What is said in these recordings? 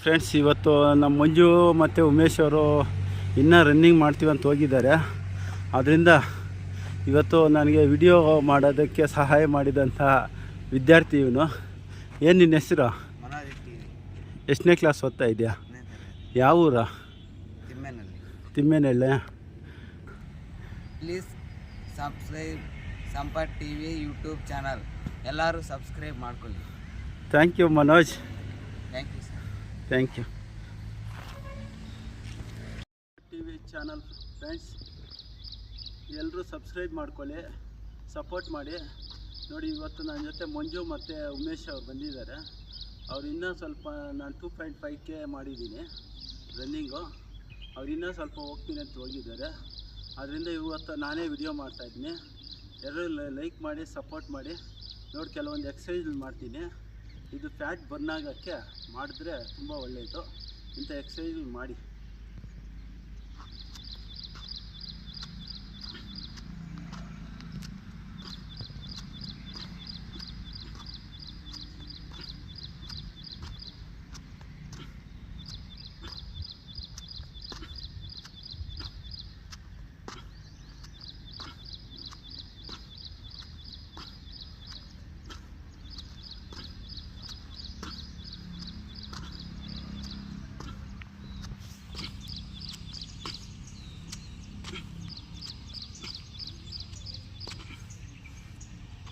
Friends, ಇವತ್ತು ನಮ್ಮ ಮಂಜು ಮತ್ತು ಉಮೇಶ್ ಅವರು ಇನ್ನೂ ರನ್ನಿಂಗ್ ಮಾಡ್ತೀವಿ ಅಂತ ಹೋಗಿದ್ದಾರೆ. ಆದ್ದರಿಂದ ಇವತ್ತು ನನಗೆ ವಿಡಿಯೋ ಮಾಡೋದಕ್ಕೆ ಸಹಾಯ ಮಾಡಿದಂಥ ವಿದ್ಯಾರ್ಥಿ ಇವನು. ಏನು ನಿನ್ನ ಹೆಸರು? ಎಷ್ಟನೇ ಕ್ಲಾಸ್ ಓದ್ತಾ ಇದೆಯಾ? ಯಾವ ಊರ? Timmenahalli. Please subscribe Sampath TV YouTube channel. ಎಲ್ಲರೂ ಸಬ್ಸ್ಕ್ರೈಬ್ ಮಾಡ್ಕೊಳ್ಳಿ. Thank you Manoj. Thank you sir. Thank you. TV channel friends, ಎಲ್ಲರೂ ಸಬ್ಸ್ಕ್ರೈಬ್ ಮಾಡ್ಕೊಳ್ಳಿ, ಸಪೋರ್ಟ್ ಮಾಡಿ. ನೋಡಿ, ಇವತ್ತು ನನ್ನ ಜೊತೆ ಮಂಜು ಮತ್ತು ಉಮೇಶ್ ಅವ್ರು ಬಂದಿದ್ದಾರೆ. ಅವ್ರು ಇನ್ನೂ ಸ್ವಲ್ಪ, ನಾನು 2.5K ಮಾಡಿದ್ದೀನಿ ರನ್ನಿಂಗು. ಅವ್ರು ಇನ್ನೂ ಸ್ವಲ್ಪ ಹೋಗ್ತೀನಿ ಅಂತ ಹೋಗಿದ್ದಾರೆ. ಅದರಿಂದ ಇವತ್ತು ನಾನೇ ವಿಡಿಯೋ ಮಾಡ್ತಾಯಿದ್ದೀನಿ. ಎಲ್ಲರೂ ಲೈಕ್ ಮಾಡಿ, ಸಪೋರ್ಟ್ ಮಾಡಿ. ನೋಡಿ, ಕೆಲವೊಂದು ಎಕ್ಸಸೈಜ್ ಮಾಡ್ತೀನಿ. ಇದು ಫ್ಯಾಟ್ ಬರ್ನ್ ಆಗೋಕ್ಕೆ ಮಾಡಿದ್ರೆ ತುಂಬ ಒಳ್ಳೆಯದು. ಇಂಥ ಎಕ್ಸಸೈಜ್ ಮಾಡಿ.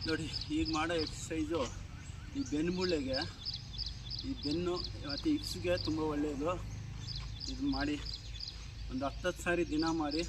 ನೋಡಿ, ಈಗ ಮಾಡೋ ಎಕ್ಸಸೈಜು ಈ ಬೆನ್ನು ಮೂಳೆಗೆ, ಈ ಬೆನ್ನು ಮತ್ತು ಹಿಪ್ಸ್ಗೆ ತುಂಬ ಒಳ್ಳೆಯದು. ಇದು ಮಾಡಿ ಒಂದು 10 ಸಾರಿ ದಿನ ಮಾಡಿ.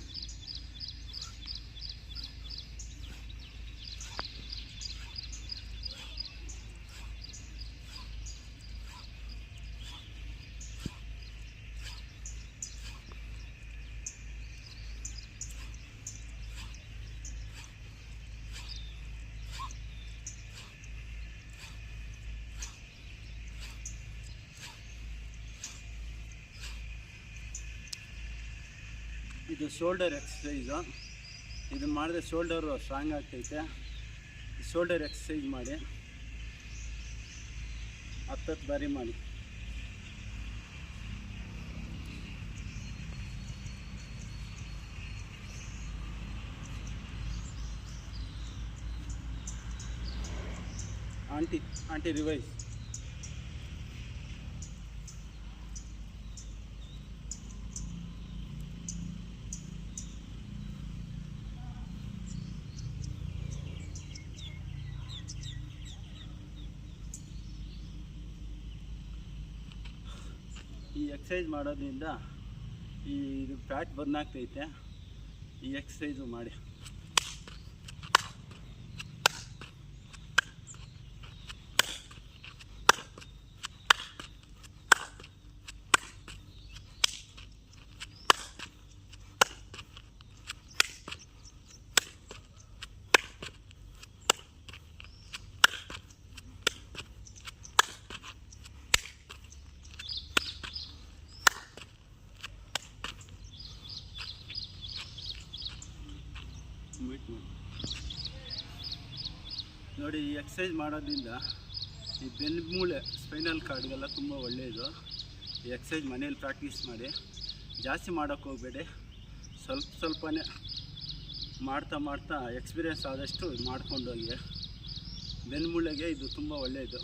ಇದು ಶೋಲ್ಡರ್ ಎಕ್ಸಸೈಸು. ಇದನ್ನು ಮಾಡಿದ್ರೆ ಶೋಲ್ಡರು ಸ್ಟ್ರಾಂಗ್ ಆಗ್ತೈತೆ. ಶೋಲ್ಡರ್ ಎಕ್ಸಸೈಜ್ ಮಾಡಿ 10 ಬಾರಿ ಮಾಡಿ. Aunty revise. ಈ ಎಕ್ಸಸೈಜ್ ಮಾಡೋದ್ರಿಂದ ಇದು ಫ್ಯಾಟ್ ಬರ್ನ್ ಆಗ್ತೈತೆ. ಈ ಎಕ್ಸಸೈಜು ಮಾಡಿ. ನೋಡಿ, ಈ ಎಕ್ಸಸೈಜ್ ಮಾಡೋದ್ರಿಂದ ಈ ಬೆನ್ನು ಮೂಳೆ, ಸ್ಪೈನಲ್ ಕಾರ್ಡ್ಗೆಲ್ಲ ತುಂಬ ಒಳ್ಳೆಯದು. ಈ ಎಕ್ಸಸೈಜ್ ಮನೇಲಿ ಪ್ರಾಕ್ಟೀಸ್ ಮಾಡಿ. ಜಾಸ್ತಿ ಮಾಡೋಕ್ಕೆ ಹೋಗಬೇಡಿ, ಸ್ವಲ್ಪನೇ ಮಾಡ್ತಾ ಎಕ್ಸ್ಪೀರಿಯೆನ್ಸ್ ಆದಷ್ಟು ಮಾಡ್ಕೊಂಡೋಗಿ. ಬೆನ್ನು ಮೂಳೆಗೆ ಇದು ತುಂಬ ಒಳ್ಳೆಯದು.